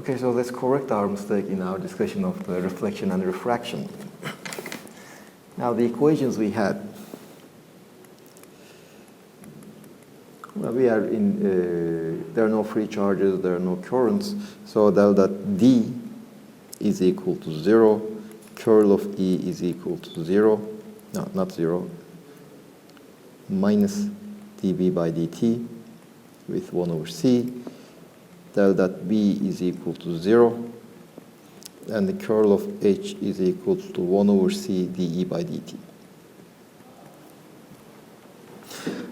Okay, so let's correct our mistake in our discussion of the reflection and refraction. Now the equations we had, well, we are in, there are no free charges, there are no currents, so delta D is equal to 0, curl of E is equal to 0, no, not 0, minus dB by dt with 1 over C, delta B is equal to 0, and the curl of H is equal to 1 over C dE by dt.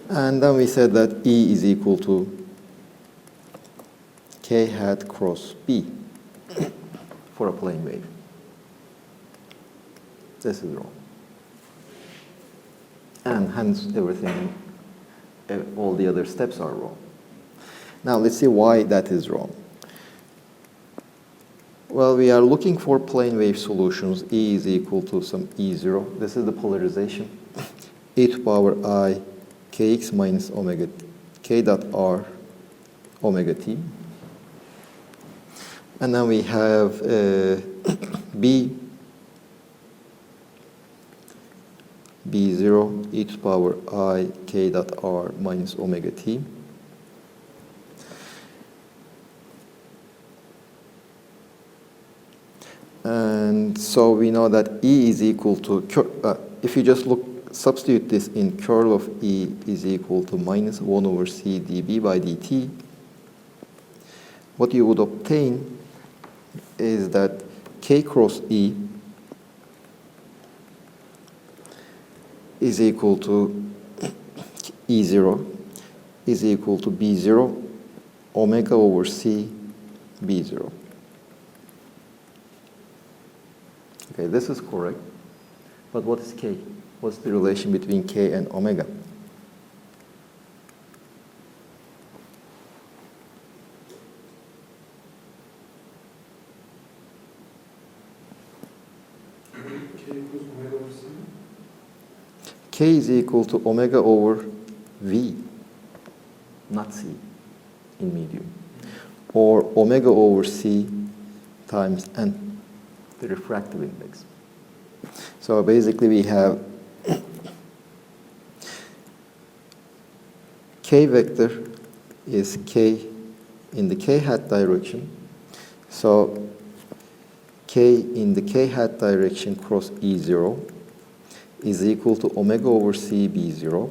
And then we said that E is equal to K hat cross B for a plane wave. This is wrong. And hence everything, all the other steps are wrong. Now let's see why that is wrong. Well, we are looking for plane wave solutions. E is equal to some E0. This is the polarization. E to power I kx minus omega k dot r omega t. And then we have B, B0 e to power I k dot r minus omega t. And so we know that E is equal to, if you just substitute this in curl of E is equal to minus 1 over C dB by dt, what you would obtain is that K cross E is equal to E0 is equal to B0 omega over C B0. Okay, this is correct. But what is K? What's the relation between K and omega? K is equal to omega over V, not C, in medium. Or omega over C times N, the refractive index. So basically we have K vector is K in the K hat direction. So K in the K hat direction cross E0 is equal to omega over C B0.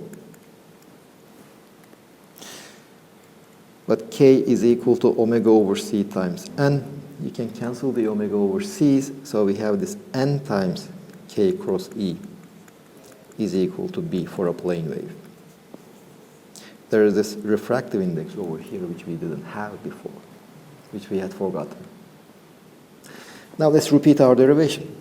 But K is equal to omega over C times N. You can cancel the omega over C's, so we have this N times K cross E is equal to B for a plane wave. There is this refractive index over here which we didn't have before, which we had forgotten. Now let's repeat our derivation.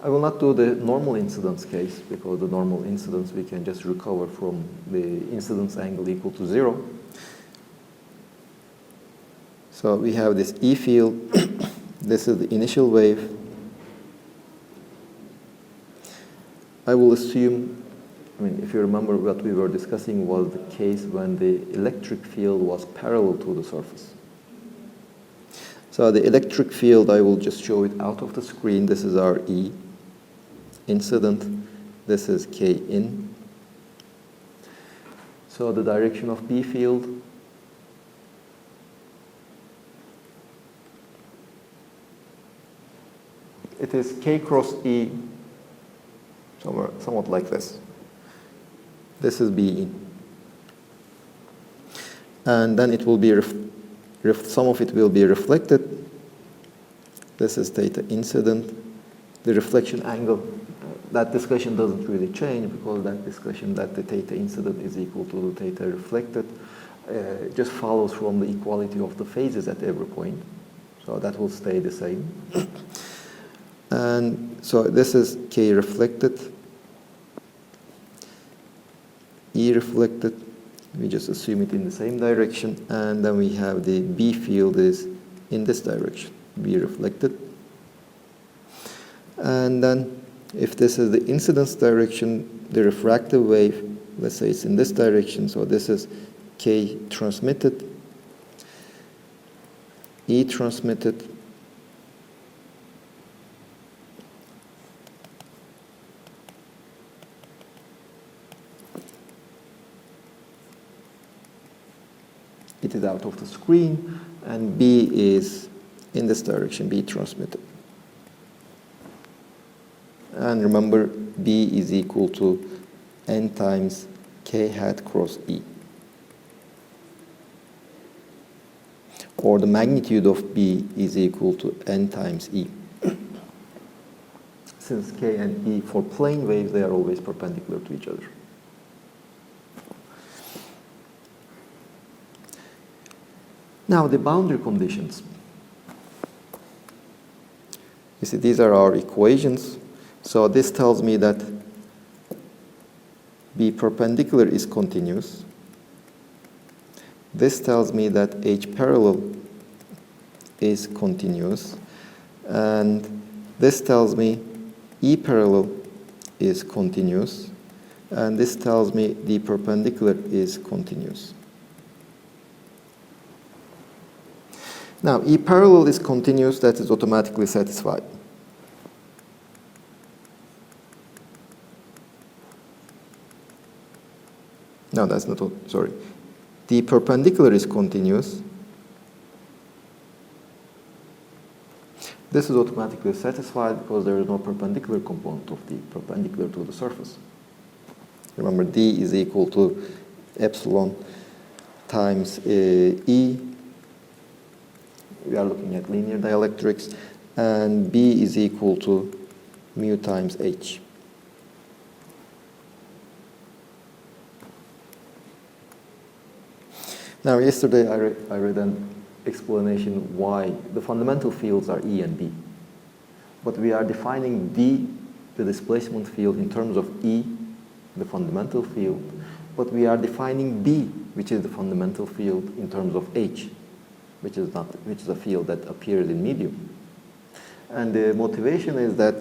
I will not do the normal incidence case because the normal incidence we can just recover from the incidence angle equal to 0. So we have this E field. This is the initial wave. I will assume, if you remember what we were discussing was the case when the electric field was parallel to the surface. So the electric field, I will just show it out of the screen. This is our E incident. This is K in. So the direction of B field it is K cross E, somewhat like this. This is B in. And then it will be, some of it will be reflected. This is theta incident. The reflection angle, that discussion doesn't really change because that discussion that the theta incident is equal to the theta reflected just follows from the equality of the phases at every point. So that will stay the same. And so this is K reflected, E reflected. We just assume it in the same direction. And then we have the B field is in this direction, B reflected. And then if this is the incidence direction, the refractive wave, let's say it's in this direction. So this is K transmitted. E transmitted it is out of the screen, and B is in this direction, B transmitted. And remember, B is equal to N times K hat cross E. Or the magnitude of B is equal to N times E. Since K and E for plane waves, they are always perpendicular to each other. Now the boundary conditions. You see, these are our equations. So this tells me that B perpendicular is continuous. This tells me that H parallel is continuous. And this tells me E parallel is continuous. And this tells me D perpendicular is continuous. Now, E parallel is continuous, that is automatically satisfied. No, that's not, sorry. D perpendicular is continuous. This is automatically satisfied because there is no perpendicular component of D perpendicular to the surface. Remember, D is equal to epsilon times E. We are looking at linear dielectrics, and B is equal to mu times H. Now, yesterday I read an explanation why the fundamental fields are E and B. But we are defining D, the displacement field, in terms of E, the fundamental field. But we are defining B, which is the fundamental field, in terms of H, which is a field that appears in medium. And the motivation is that,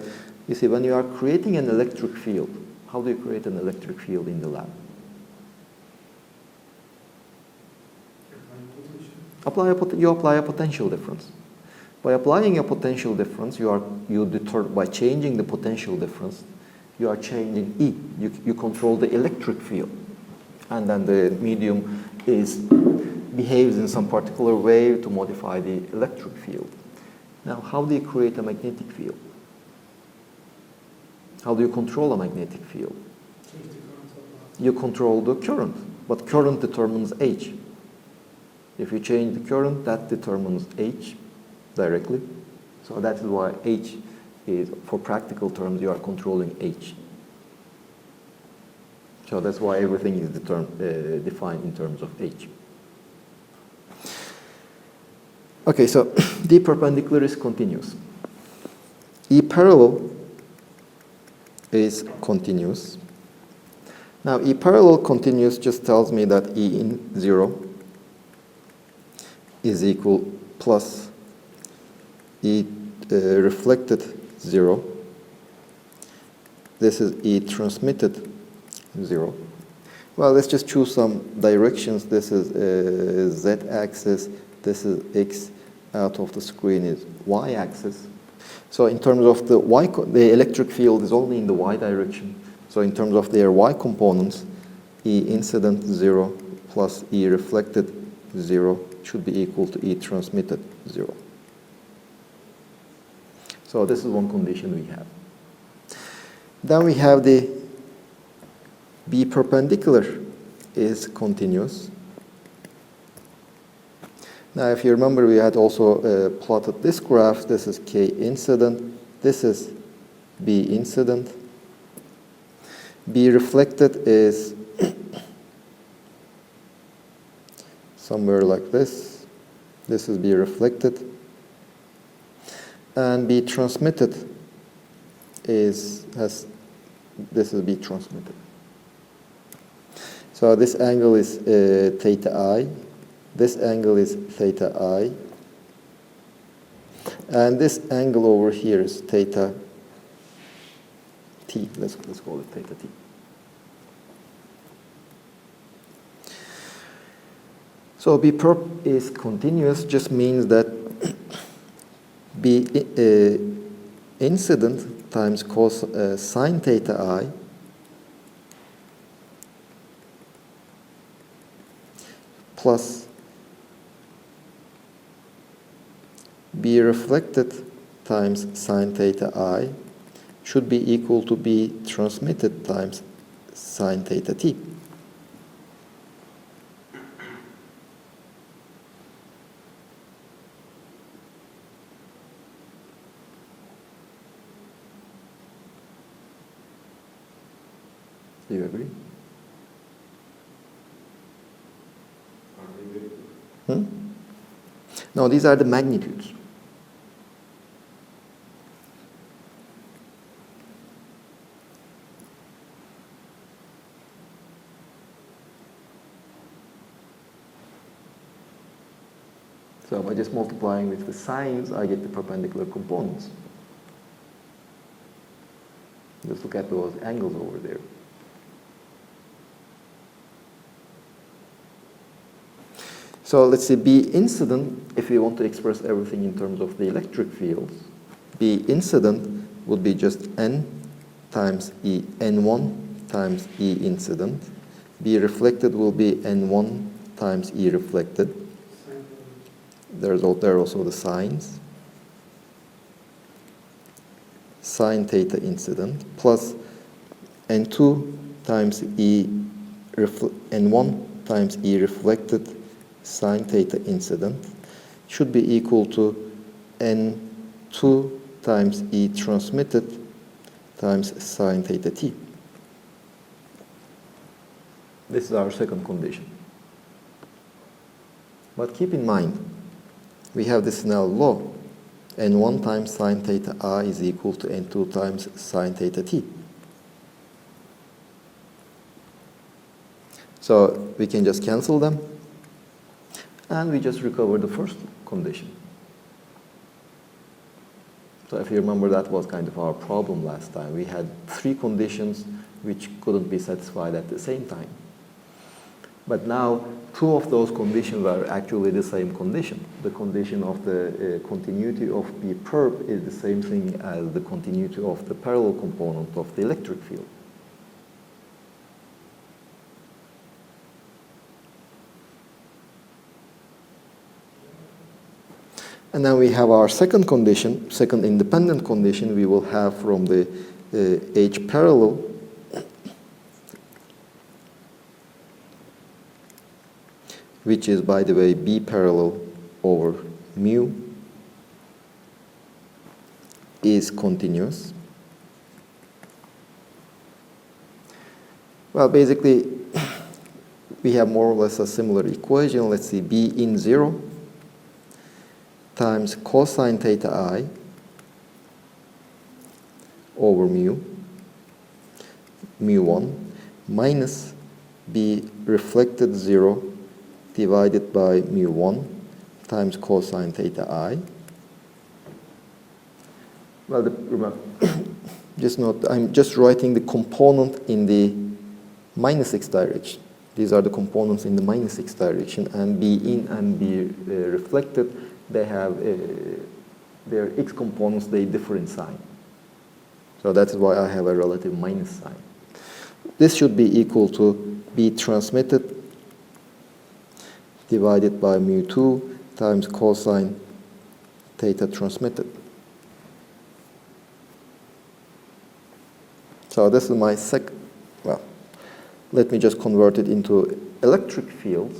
you see, when you are creating an electric field, how do you create an electric field in the lab? You apply a potential difference. By applying a potential difference, by changing the potential difference, you are changing E. You control the electric field. And then the medium behaves in some particular way to modify the electric field. Now, how do you create a magnetic field? How do you control a magnetic field? You control the current, but current determines H. If you change the current, that determines H directly. So that is why H is, for practical terms, you are controlling H. So that's why everything is defined in terms of H. Okay, so D perpendicular is continuous. E parallel is continuous. Now, E parallel continuous just tells me that E in 0 is equal plus E reflected 0. This is E transmitted 0. Well, let's just choose some directions. This is z-axis. This is x. Out of the screen is y-axis. So in terms of the the electric field is only in the y direction. So in terms of their y components, E incident 0 plus E reflected 0 should be equal to E transmitted 0. So this is one condition we have. Then we have the B perpendicular is continuous. Now, if you remember, we had also plotted this graph. This is K incident. This is B incident. B reflected is somewhere like this. This is B reflected. And B transmitted this is B transmitted. So this angle is theta I. This angle is theta I. And this angle over here is theta T. Let's call it theta T. So B perp is continuous just means that B incident times cos sine theta I plus B reflected times sine theta I should be equal to B transmitted times sine theta t. Do you agree? No, these are the magnitudes. So by just multiplying with the sines, I get the perpendicular components. Just look at those angles over there. So let's say B incident, if we want to express everything in terms of the electric fields, B incident would be just N times E N1 times E incident. B reflected will be N1 times E reflected. There are also the sines. Sine theta incident plus N2 times E N1 times E reflected sine theta incident should be equal to N2 times E transmitted times sine theta t. This is our second condition. But keep in mind, we have this Snell law. N1 times sine theta I is equal to N2 times sine theta t. So we can just cancel them. And we just recover the first condition. So if you remember, that was kind of our problem last time. We had three conditions which couldn't be satisfied at the same time. But now, two of those conditions are actually the same condition. The condition of the continuity of B perp is the same thing as the continuity of the parallel component of the electric field. And then we have our second condition, second independent condition we will have from the H parallel. Which is, by the way, B parallel over mu is continuous. Well, basically, we have more or less a similar equation. Let's see, B in 0 times cosine theta I over mu1 minus B reflected 0 divided by mu1 times cosine theta I. Well, remember, just note, I'm just writing the component in the minus x direction. These are the components in the minus x direction, and B in and B reflected, they have their x components, they differ in sign. So that's why I have a relative minus sign. This should be equal to B transmitted divided by mu2 times cosine theta transmitted. So this is my well, let me just convert it into electric fields.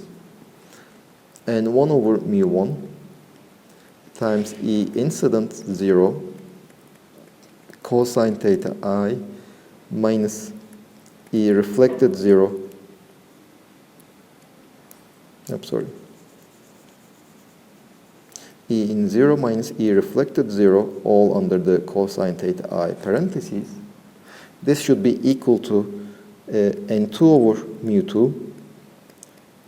And 1 over mu1 times E incident 0 cosine theta I minus E reflected 0. I'm sorry. E in 0 minus E reflected 0, all under the cosine theta I parentheses. This should be equal to N2 over mu2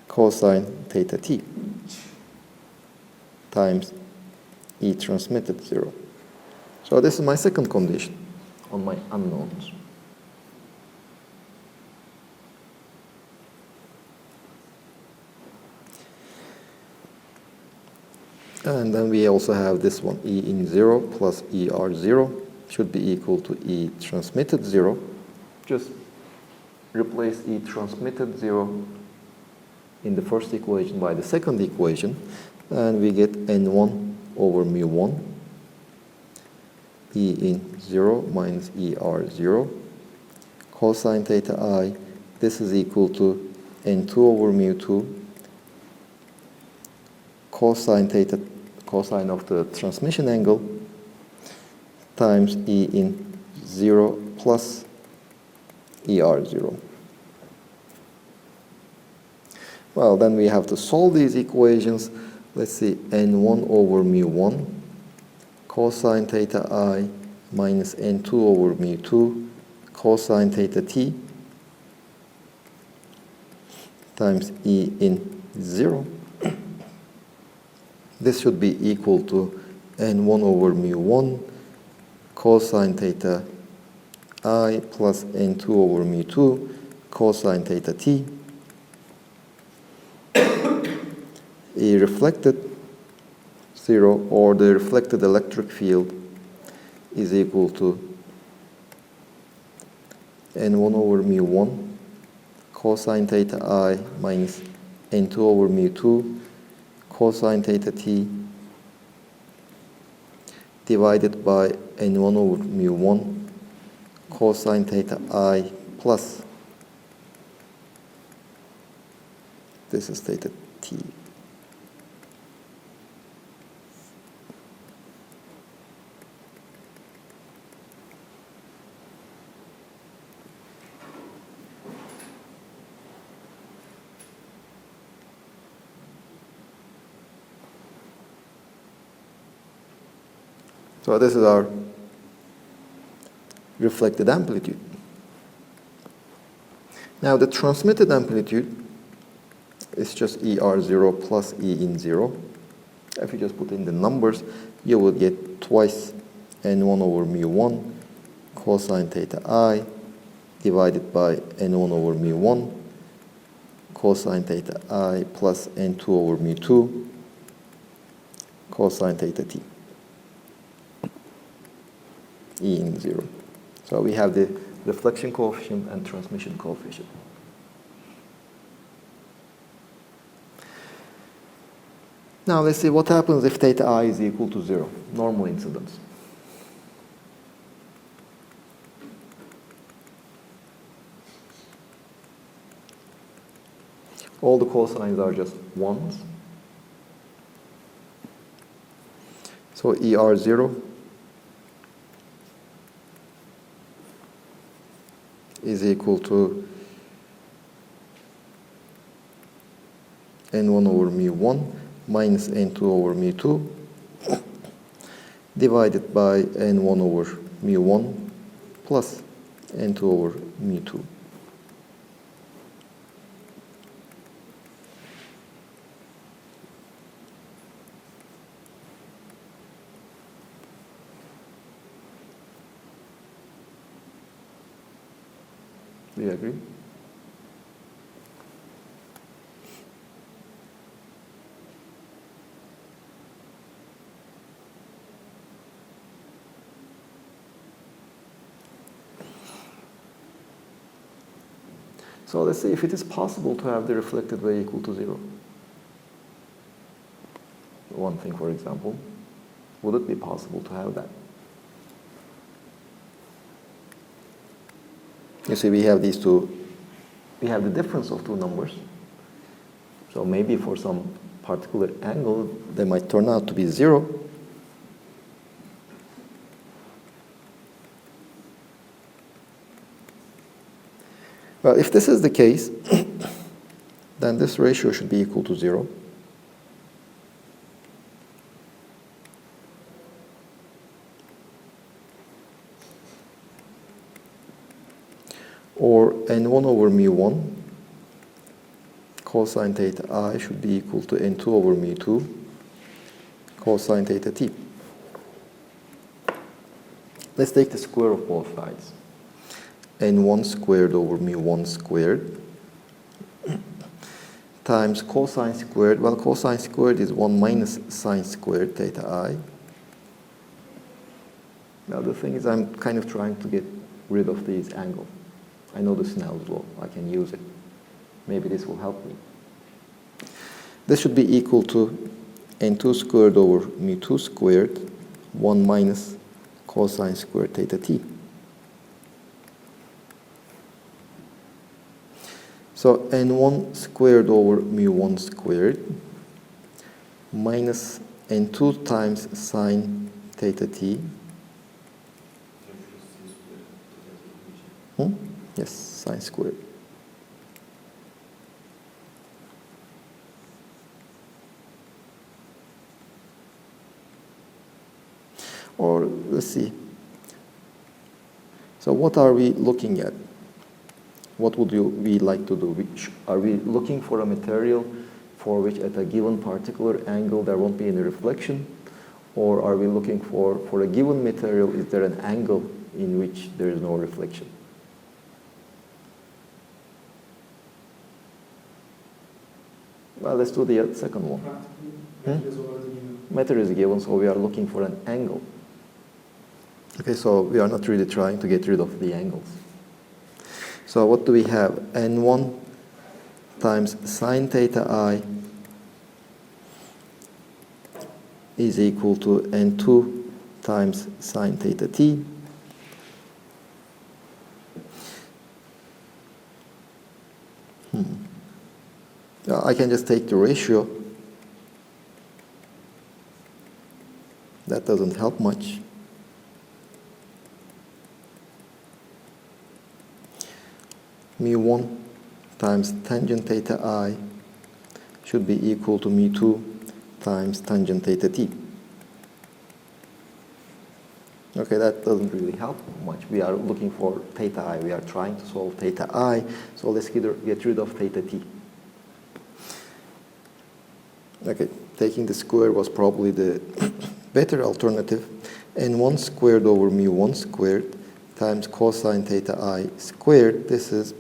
cosine theta t times E transmitted 0. So this is my second condition on my unknowns. And then we also have this one, E in 0 plus ER 0 should be equal to E transmitted 0. Just replace E transmitted 0 in the first equation by the second equation, and we get N1 over mu1, E in 0 minus ER 0, cosine theta I, this is equal to N2 over mu2, cosine theta, cosine of the transmission angle, times E in 0 plus ER 0. Well, then we have to solve these equations. Let's see, N1 over mu1, cosine theta I minus N2 over mu2, cosine theta t, times E in 0. This should be equal to N1 over mu1, cosine theta I plus N2 over mu2, cosine theta t. E reflected 0, or the reflected electric field, is equal to N1 over mu1, cosine theta I minus N2 over mu2, cosine theta t, divided by N1 over mu1, cosine theta I plus, this is theta t. So this is our reflected amplitude. Now the transmitted amplitude is just ER0 plus E in 0. If you just put in the numbers, you will get twice N1 over mu1 cosine theta I divided by N1 over mu1 cosine theta I plus N2 over mu2 cosine theta t. E in 0. So we have the reflection coefficient and transmission coefficient. Now let's see what happens if theta I is equal to 0, normal incidence. All the cosines are just 1s. So ER0 is equal to N1 over mu1 minus N2 over mu2 divided by N1 over mu1 plus N2 over mu2. Do you agree? So let's see if it is possible to have the reflected wave equal to 0. One thing, for example, would it be possible to have that? You see, we have these two, we have the difference of two numbers. So maybe for some particular angle, they might turn out to be 0. Well, if this is the case, then this ratio should be equal to 0. Or N1 over mu1 cosine theta I should be equal to N2 over mu2 cosine theta t. Let's take the square of both sides. N1 squared over mu1 squared times cosine squared. Well, cosine squared is 1 minus sine squared theta I. Now the thing is, I'm kind of trying to get rid of these angles. I know the Snell's law. I can use it. Maybe this will help me. This should be equal to n2 squared over mu2 squared, 1 minus cosine squared theta t. So n1 squared over mu1 squared minus n2 times sine theta t. Yes, sine squared. Or let's see. So what are we looking at? What would we like to do? Are we looking for a material for which at a given particular angle there won't be any reflection? Or are we looking for a given material, is there an angle in which there is no reflection? Well, let's do the second one. Matter is given, so we are looking for an angle. Okay, so we are not really trying to get rid of the angles. So what do we have? N1 times sine theta I is equal to N2 times sine theta t. I can just take the ratio. That doesn't help much. Mu1 times tangent theta I should be equal to mu2 times tangent theta t. Okay, that doesn't really help much. We are looking for theta I. We are trying to solve theta I. So let's get rid of theta t. Okay, taking the square was probably the better alternative. N1 squared over mu1 squared times cosine theta I squared. This is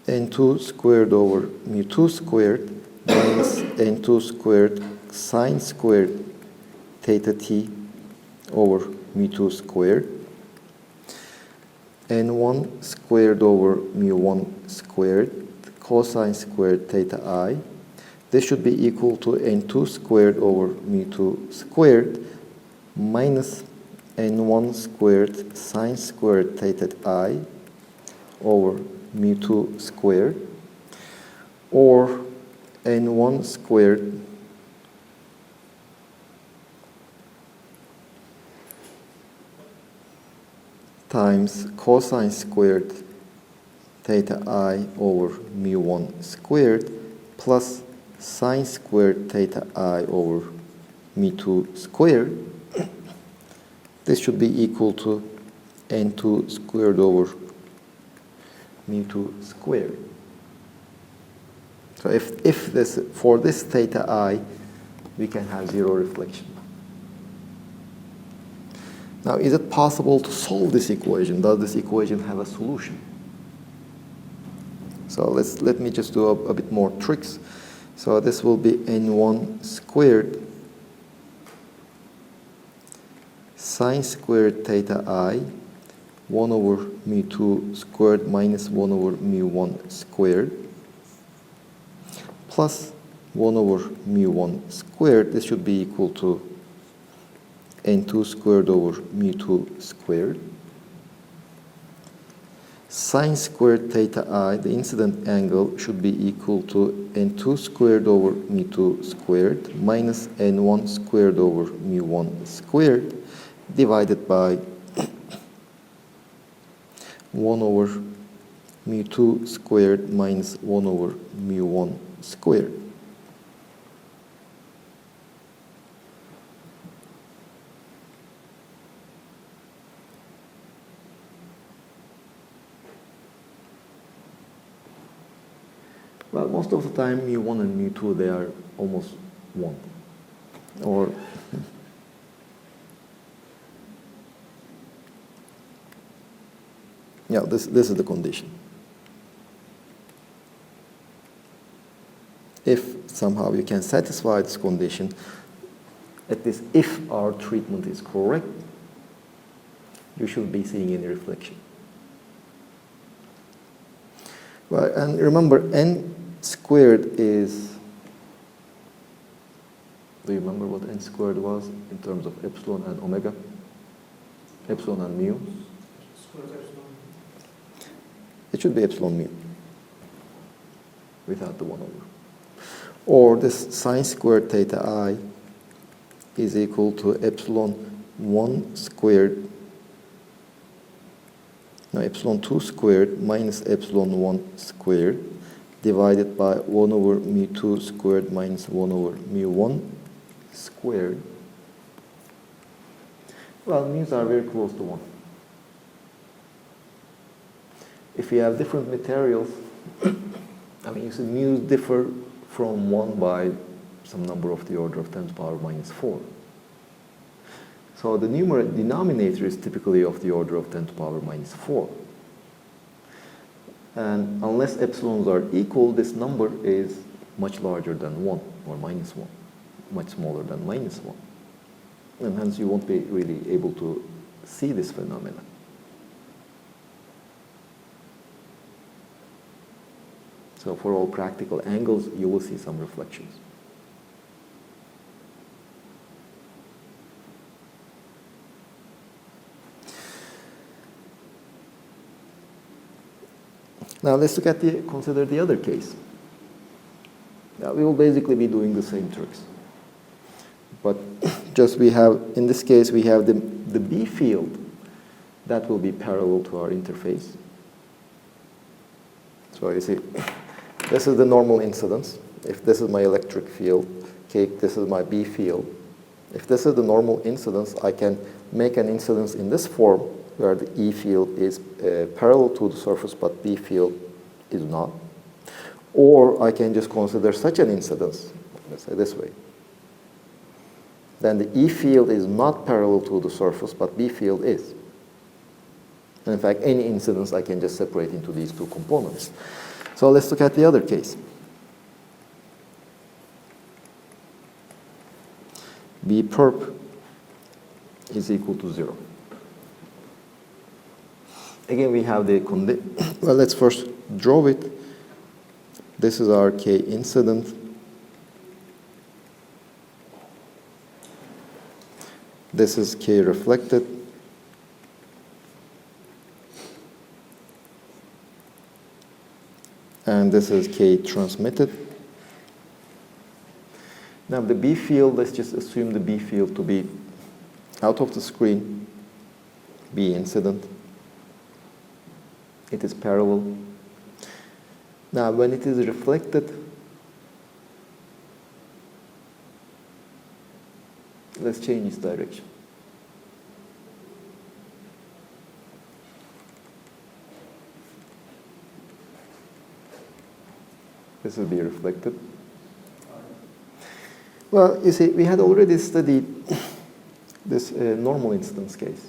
N2 squared over mu2 squared minus N2 squared sine squared theta t over mu2 squared. N1 squared over mu1 squared cosine squared theta I. This should be equal to N2 squared over mu2 squared minus N1 squared sine squared theta I over mu2 squared, or N1 squared times cosine squared theta I over mu1 squared plus sine squared theta I over mu2 squared. This should be equal to N2 squared over mu2 squared. So if this, for this theta I, we can have zero reflection. Now, is it possible to solve this equation? Does this equation have a solution? So let me just do a bit more tricks. So this will be N1 squared sine squared theta I 1 over mu2 squared minus 1 over mu1 squared plus 1 over mu1 squared. This should be equal to N2 squared over mu2 squared. Sine squared theta I, the incident angle, should be equal to N2 squared over mu2 squared minus N1 squared over mu1 squared divided by 1 over mu2 squared minus 1 over mu1 squared. Well, most of the time, mu1 and mu2, they are almost 1. Or, yeah, this is the condition. somehow you can satisfy this condition, at least if our treatment is correct, you should be seeing any reflection. Well, and remember, n squared is, do you remember what n squared was in terms of epsilon and omega? Epsilon and mu? It should be epsilon mu without the 1 over. Or this sine squared theta I is equal to epsilon 1 squared, no, epsilon 2 squared minus epsilon 1 squared divided by 1 over mu 2 squared minus 1 over mu 1 squared. Well, mu's are very close to 1. If you have different materials, I mean, you see mu's differ from 1 by some number of the order of 10 to the power minus 4. So the denominator is typically of the order of 10 to the power minus 4. And unless epsilons are equal, this number is much larger than 1 or minus 1, much smaller than minus 1. And hence you won't be really able to see this phenomenon. So for all practical angles, you will see some reflections. Now let's consider the other case. Now we will basically be doing the same tricks. But just in this case, we have the B field that will be parallel to our interface. So you see, this is the normal incidence. If this is my electric field, okay, this is my B field. If this is the normal incidence, I can make an incidence in this form where the E field is parallel to the surface, but B field is not. Or I can just consider such an incidence, let's say this way. Then the E field is not parallel to the surface, but B field is. And in fact, any incidence I can just separate into these two components. So let's look at the other case. B perp is equal to 0. Again, we have the well, let's first draw it. This is our K incident. This is K reflected. And this is K transmitted. Now the B field, let's just assume the B field to be out of the screen, B incident. It is parallel. Now when it is reflected, let's change its direction. This will be reflected. Well, you see, we had already studied this normal incidence case.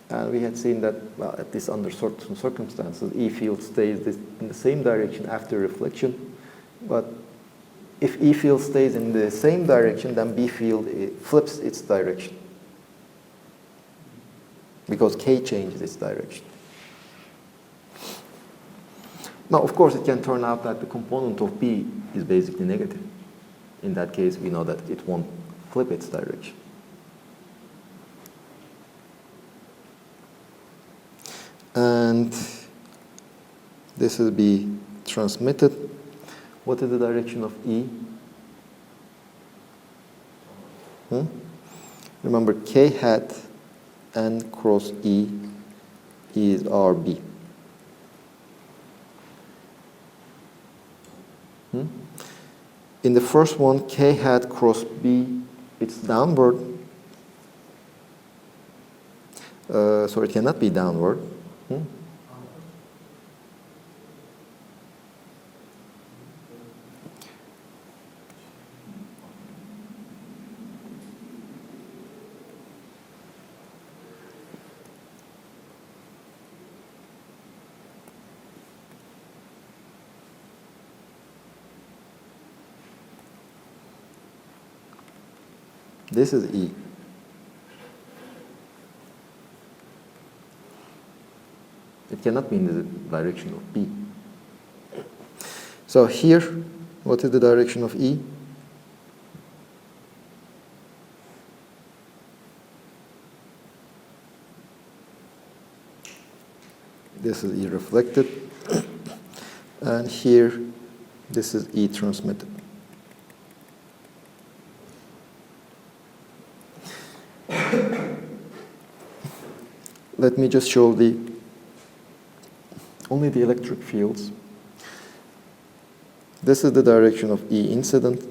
And we had seen that, well, at least under certain circumstances, E field stays in the same direction after reflection. But if E field stays in the same direction, then B field flips its direction. Because K changes its direction. Now, of course, it can turn out that the component of B is basically negative. In that case, we know that it won't flip its direction. And this will be transmitted. What is the direction of E? Remember, K hat N cross E is RB. In the first one, K hat cross B, it's downward. So it cannot be downward. This is E. It cannot be in the direction of B. So here, what is the direction of E? This is E reflected, and here, this is E transmitted. Let me just show only the electric fields. This is the direction of E incident.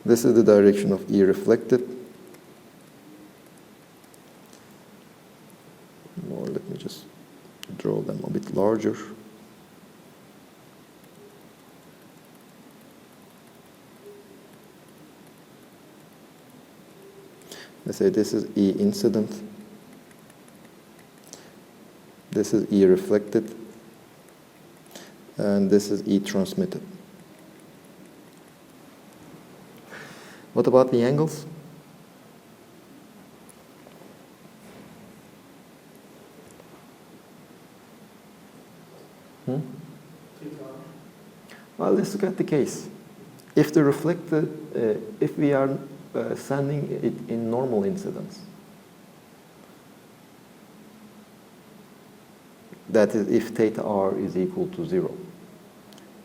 This is the direction of E reflected. Or let me just draw them a bit larger. Let's say this is E incident. This is E reflected. And this is E transmitted. What about the angles? Well, let's look at the case. If the reflected, if we are sending it in normal incidence, that is, if theta r is equal to 0,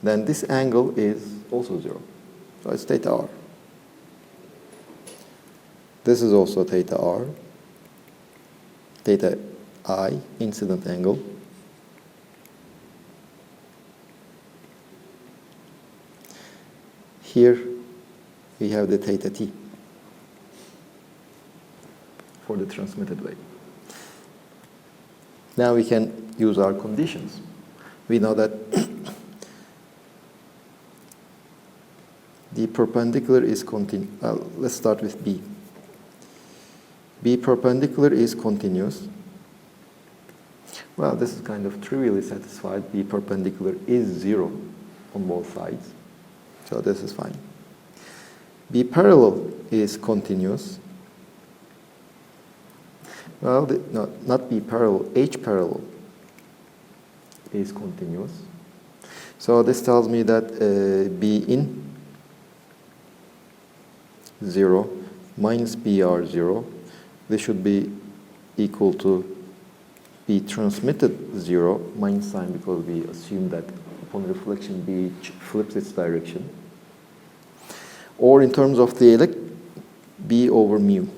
then this angle is also 0. So it's theta r. This is also theta r, theta I, incident angle. Here we have the theta t for the transmitted wave. Now we can use our conditions. We know that the perpendicular is continuous. Let's start with B. B perpendicular is continuous. Well, this is kind of trivially satisfied. B perpendicular is 0 on both sides. So this is fine. B parallel is continuous. Well, no, not B parallel, H parallel is continuous. So this tells me that B in 0 minus BR 0, this should be equal to B transmitted 0 minus sign, because we assume that upon reflection B flips its direction. Or in terms of the B over mu.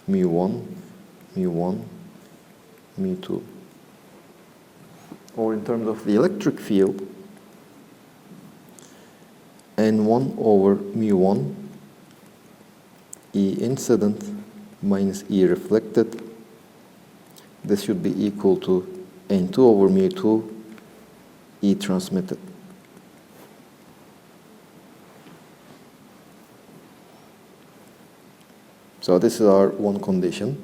Mu1, mu1, mu2. Or in terms of the electric field, N1 over mu1, E incident minus E reflected. This should be equal to N2 over mu2, E transmitted. So this is our one condition.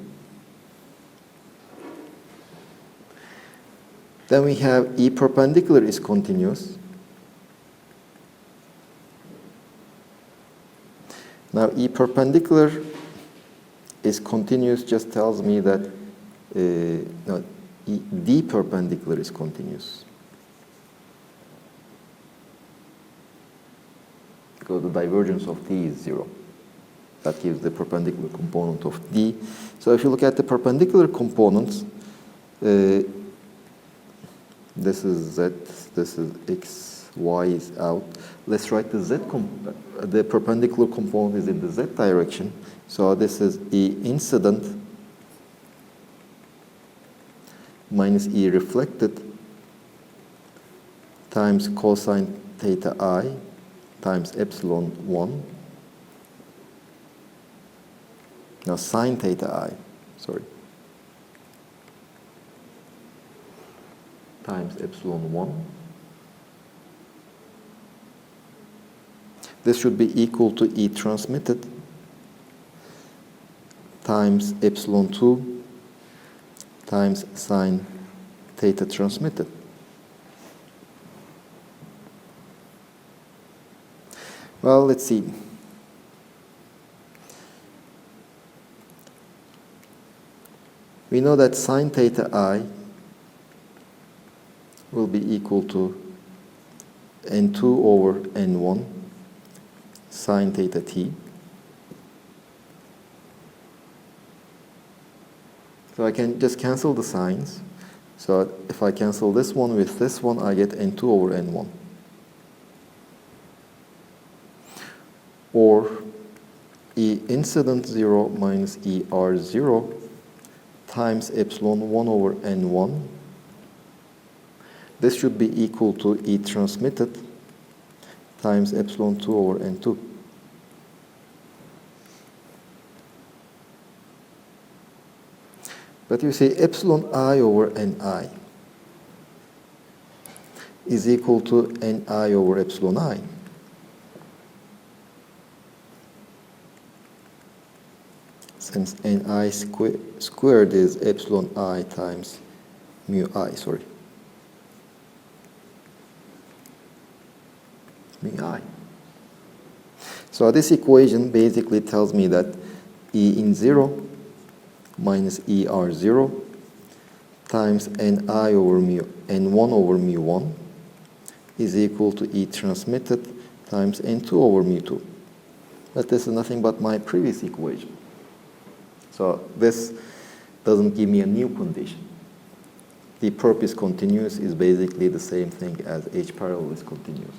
Then we have E perpendicular is continuous. Now E perpendicular is continuous just tells me that no, D perpendicular is continuous. Because the divergence of D is 0. That gives the perpendicular component of D. So if you look at the perpendicular components, this is Z, this is X, Y is out. Let's write the the perpendicular component is in the Z direction. So this is E incident minus E reflected times cosine theta I times epsilon 1. Now sine theta I, sorry, times epsilon 1. This should be equal to E transmitted times epsilon 2 times sine theta transmitted. Well, let's see. We know that sine theta I will be equal to n2 over n1 sine theta t. So I can just cancel the signs. So if I cancel this one with this one, I get n2 over n1. Or E incident 0 minus ER 0 times epsilon 1 over n1. This should be equal to E transmitted times epsilon 2 over n2. But you see epsilon I over ni is equal to ni over epsilon I. Since ni squared is epsilon I times mu I, mu I. So this equation basically tells me that E in 0 minus ER 0 times Ni over mu, N1 over mu 1 is equal to E transmitted times N2 over mu 2. But this is nothing but my previous equation. So this doesn't give me a new condition. The perp is continuous is basically the same thing as H parallel is continuous.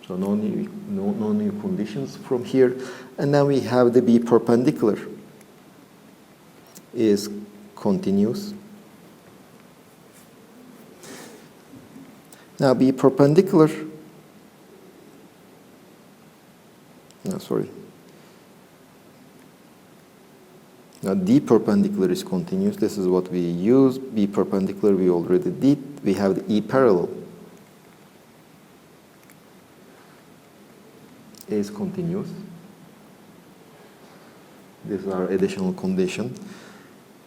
So no new conditions from here. And then we have the B perpendicular is continuous. Now B perpendicular, Now D perpendicular is continuous. This is what we use. B perpendicular we already did. We have the E parallel is continuous. This is our additional condition.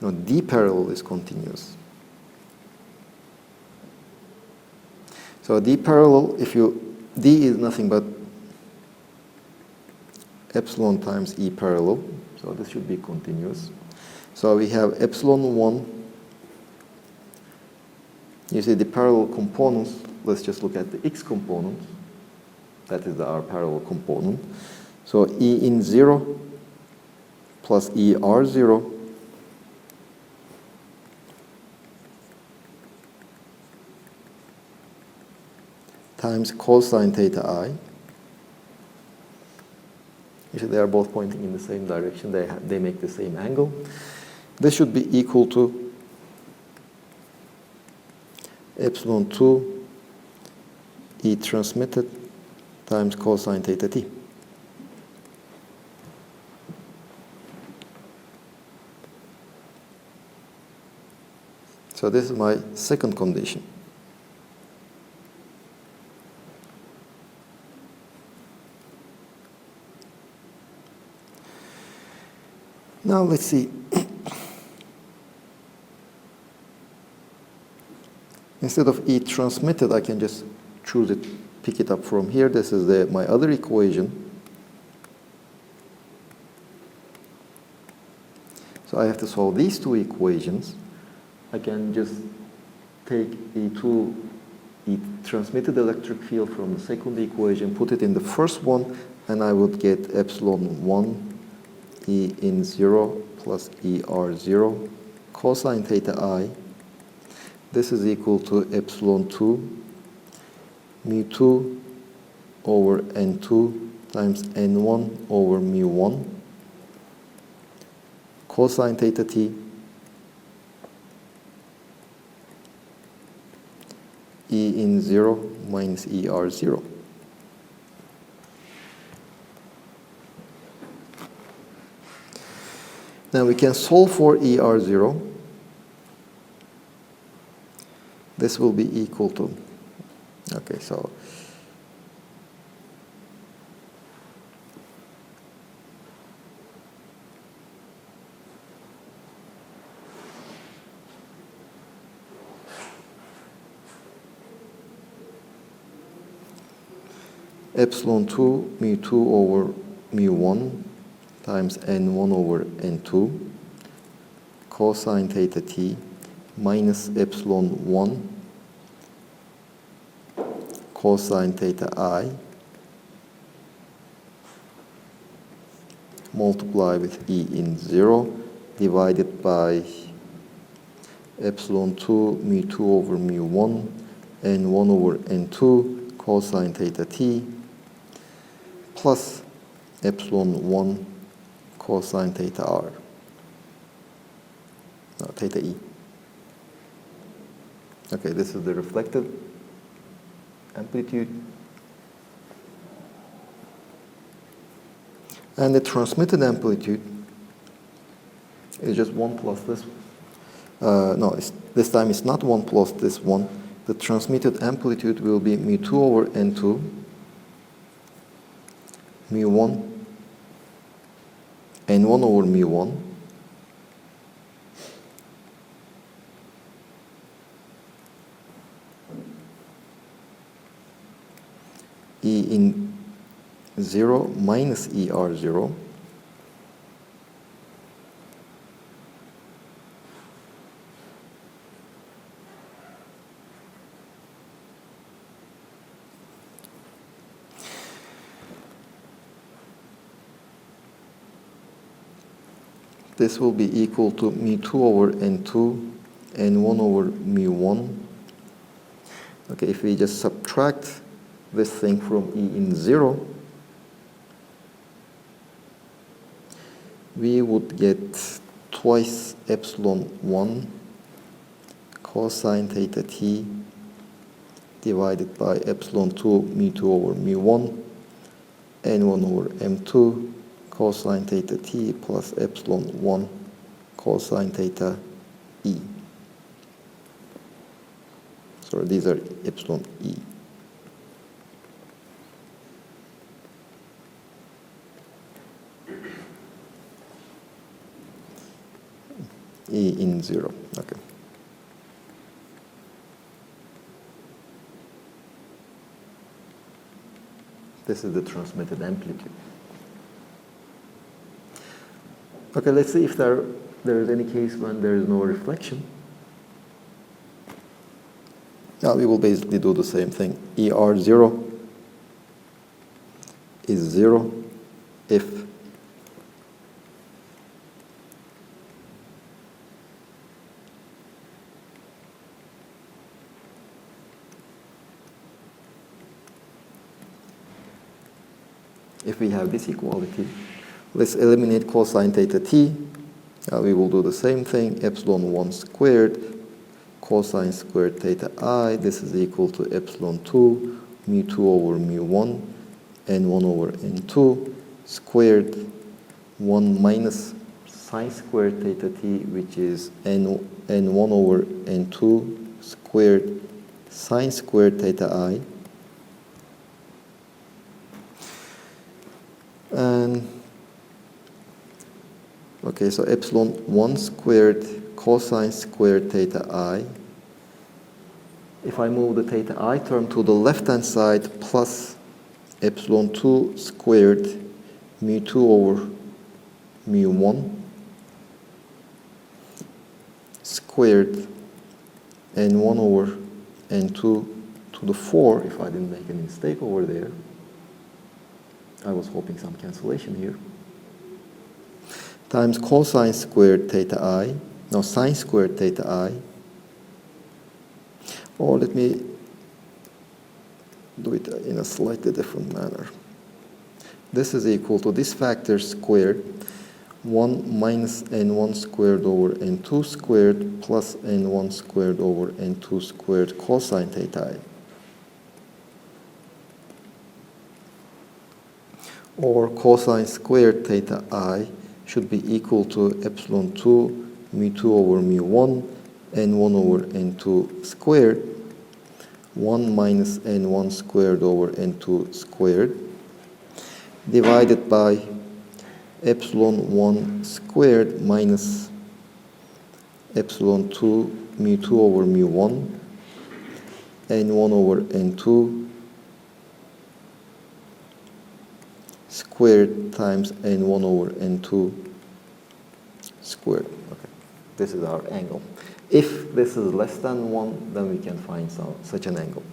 Now D parallel is continuous. So D parallel, D is nothing but epsilon times E parallel. So this should be continuous. So we have epsilon 1. You see the parallel components. Let's just look at the x component. That is our parallel component. So E in 0 plus ER 0 times cosine theta I. Actually, they are both pointing in the same direction. They make the same angle. This should be equal to epsilon 2 E transmitted times cosine theta t. So this is my second condition. Now let's see. Instead of E transmitted, I can just choose it, pick it up from here. This is my other equation. So I have to solve these two equations. I can just take the transmitted electric field from the second equation, put it in the first one, and I would get epsilon 1 E in 0 plus ER 0 cosine theta I. This is equal to epsilon 2 mu 2 over n2 times n1 over mu 1 cosine theta t E in 0 minus ER 0. Now we can solve for ER 0. This will be equal to, okay, so epsilon 2 mu 2 over mu 1 times n1 over n2 cosine theta t minus epsilon 1 cosine theta I multiply with e in 0 divided by epsilon 2 mu 2 over mu 1 and 1 over n2 cosine theta t plus epsilon 1 cosine theta r, no, theta e. Okay, this is the reflected amplitude. And the transmitted amplitude is just 1 plus this. This time it's not 1 plus this 1. The transmitted amplitude will be mu 2 over n2, mu 1, n1 over mu 1, e in 0 minus ER0 this will be equal to mu 2 over n2 and 1 over mu 1. Okay, if we just subtract this thing from E in 0, we would get twice epsilon 1 cosine theta t divided by epsilon 2 mu 2 over mu 1 and 1 over m2 cosine theta t plus epsilon 1 cosine theta e. So these are epsilon e. E in 0. Okay. This is the transmitted amplitude. Okay, let's see if there is any case when there is no reflection. Now we will basically do the same thing. ER0 is 0 if we have this equality. Let's eliminate cosine theta t. We will do the same thing. Epsilon 1 squared cosine squared theta I. This is equal to epsilon 2 mu 2 over mu 1 and 1 over n2 squared 1 minus sine squared theta t, which is n1 over n2 squared sine squared theta I. And okay, so epsilon 1 squared cosine squared theta I. If I move the theta I term to the left-hand side, plus epsilon 2 squared mu 2 over mu 1 squared n1 over n2 to the 4, if I didn't make any mistake over there. I was hoping some cancellation here. Times cosine squared theta I, no, sine squared theta I. Or let me do it in a slightly different manner. This is equal to this factor squared, 1 minus n1 squared over n2 squared plus n1 squared over n2 squared cosine theta I. Or cosine squared theta I should be equal to epsilon 2 mu 2 over mu 1 and 1 over n2 squared, 1 minus n1 squared over n2 squared, divided by epsilon 1 squared minus epsilon 2 mu 2 over mu 1 and 1 over n2 squared times n1 over n2 squared. Okay, this is our angle. If this is less than 1, then we can find such an angle.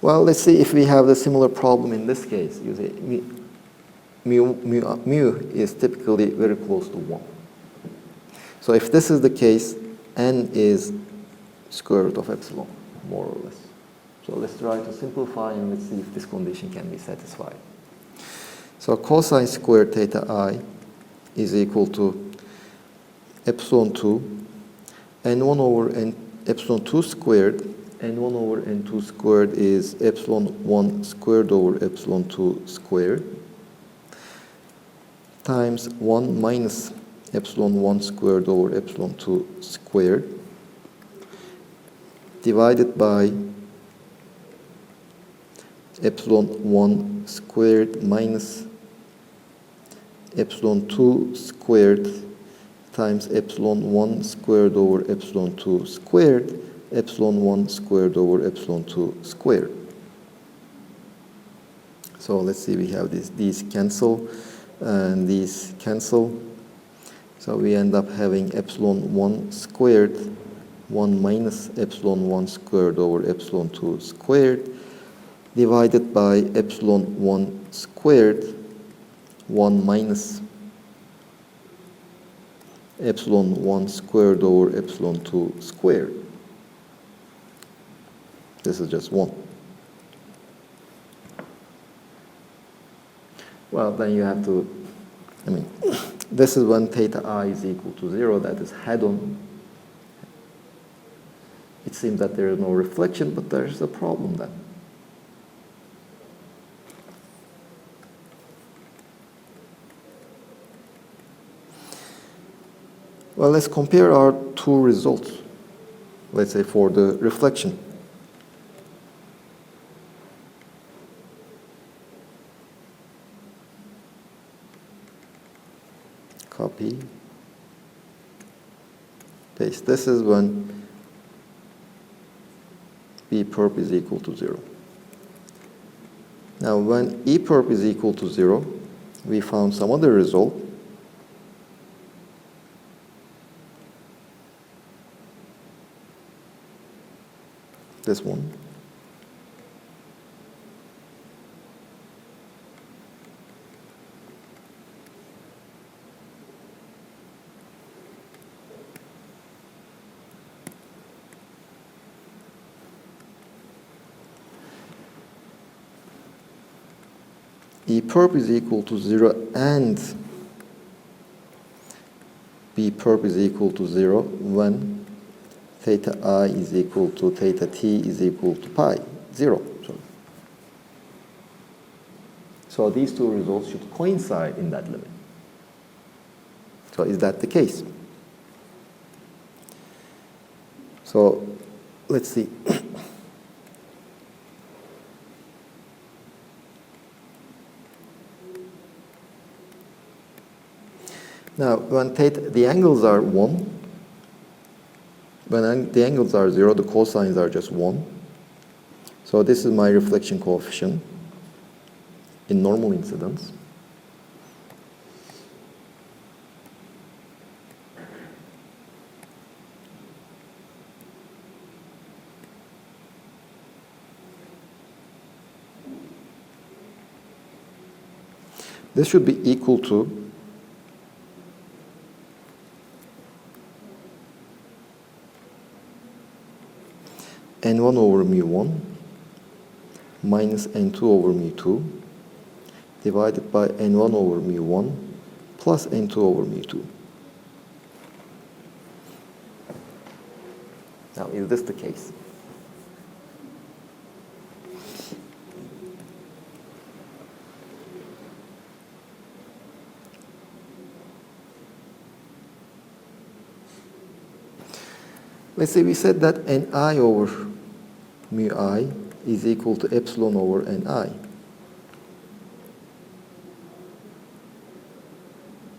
Well, let's see if we have the similar problem in this case. You see, mu is typically very close to 1. So if this is the case, n is square root of epsilon, more or less. So let's try to simplify and let's see if this condition can be satisfied. So cosine squared theta I is equal to epsilon 2, n1 over n epsilon 2 squared, n1 over n2 squared is epsilon 1 squared over epsilon 2 squared, times 1 minus epsilon 1 squared over epsilon 2 squared, divided by epsilon 1 squared minus epsilon 2 squared times epsilon 1 squared over epsilon 2 squared, epsilon 1 squared over epsilon 2 squared. So let's see, we have these cancel and these cancel. So we end up having epsilon 1 squared, 1 minus epsilon 1 squared over epsilon 2 squared, divided by epsilon 1 squared, 1 minus epsilon 1 squared over epsilon 2 squared. This is just 1. Well, then you have to, this is when theta I is equal to 0, that is head-on. It seems that there is no reflection, but there's a problem then. Well, let's compare our two results, let's say for the reflection. Copy, paste. This is when B perp is equal to 0. Now, when E perp is equal to 0, we found some other result. This one. E perp is equal to 0 and B perp is equal to 0 when theta I is equal to theta T is equal to pi, 0. So these two results should coincide in that limit. So is that the case? So let's see. Now, when the angles are 1, when the angles are 0, the cosines are just 1. So this is my reflection coefficient in normal incidence. This should be equal to n1 over mu1 minus n2 over mu2 divided by n1 over mu1 plus n2 over mu2. Now, is this the case? Let's say we said that ni over mu I is equal to epsilon over ni.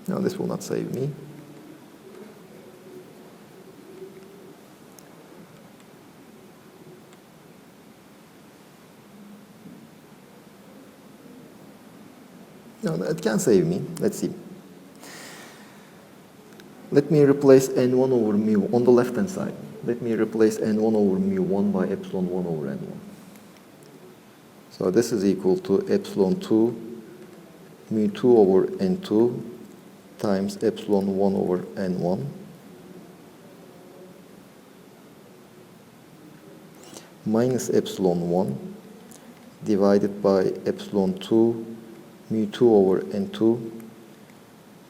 Now this will not save me. No, it can save me. Let's see. Let me replace n1 over mu on the left-hand side. Let me replace n1 over mu1 by epsilon 1 over n1. So this is equal to epsilon 2 mu2 over n2 times epsilon 1 over n1 minus epsilon 1 divided by epsilon 2 mu2 over n2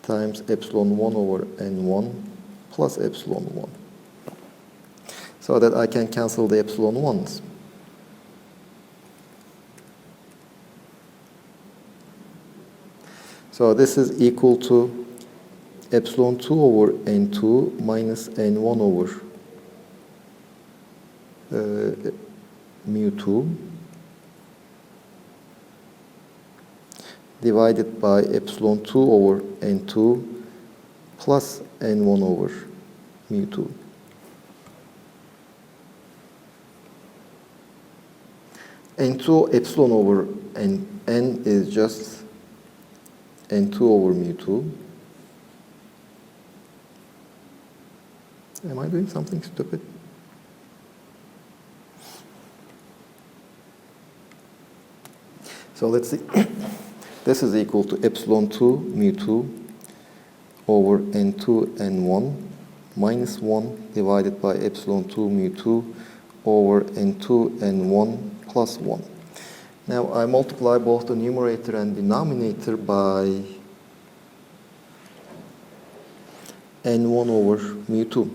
times epsilon 1 over n1 plus epsilon 1. So that I can cancel the epsilon 1s. So this is equal to epsilon 2 over n2 minus n1 over mu2 divided by epsilon 2 over n2 plus n1 over mu2. N2 epsilon over n is just n2 over mu2. Am I doing something stupid? So let's see. This is equal to epsilon 2 mu2 over n2 n1 minus 1 divided by epsilon 2 mu2 over n2 n1 plus 1. Now I multiply both the numerator and denominator by n1 over mu2.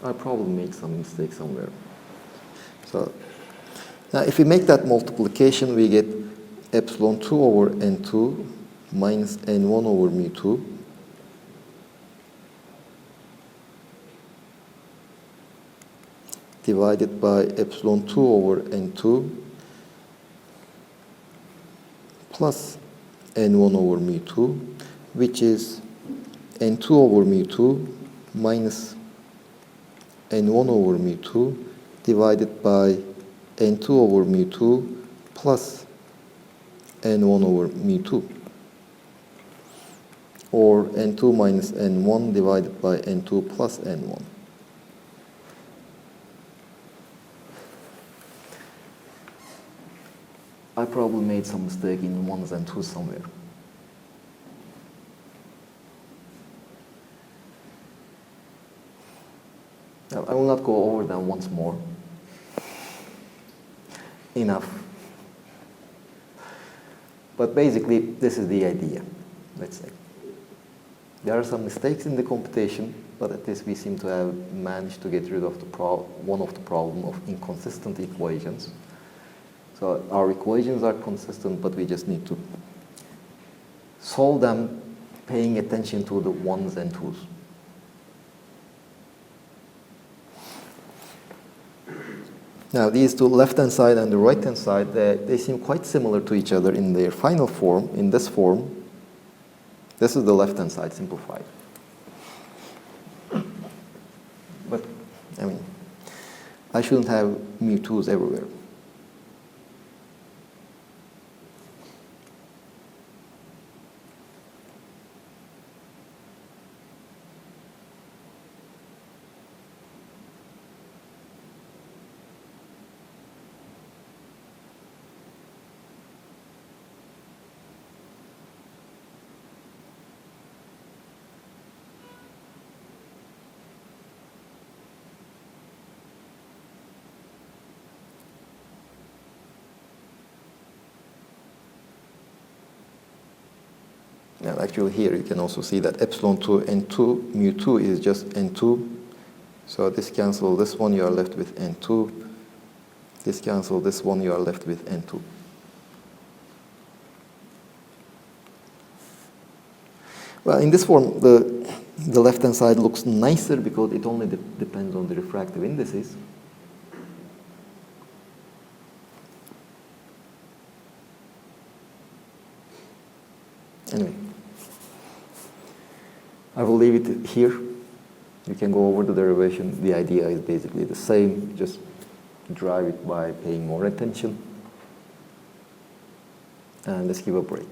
I probably made some mistake somewhere. So now if we make that multiplication, we get epsilon 2 over n2 minus n1 over mu2 divided by epsilon 2 over n2 plus n1 over mu2, which is n2 over mu2 minus n1 over mu2 divided by n2 over mu2 plus n1 over mu2, or n2 minus n1 divided by n2 plus n1. I probably made some mistake in 1s and 2s somewhere. Now, I will not go over them once more. Enough. But basically, this is the idea, let's say. There are some mistakes in the computation, but at least we seem to have managed to get rid of one of the problem of inconsistent equations. So our equations are consistent, but we just need to solve them paying attention to the 1s and 2s. Now, these two, left-hand side and the right-hand side, they seem quite similar to each other in their final form. In this form, this is the left-hand side simplified. But, I mean, I shouldn't have mu2s everywhere. Now, actually here you can also see that epsilon 2 n2 mu2 is just n2. So this cancel this one, you are left with n2. This cancel this one, you are left with n2. Well, in this form, the left-hand side looks nicer because it only depends on the refractive indices. Anyway, I will leave it here. You can go over the derivation. The idea is basically the same, just drive it by paying more attention. And let's give a break.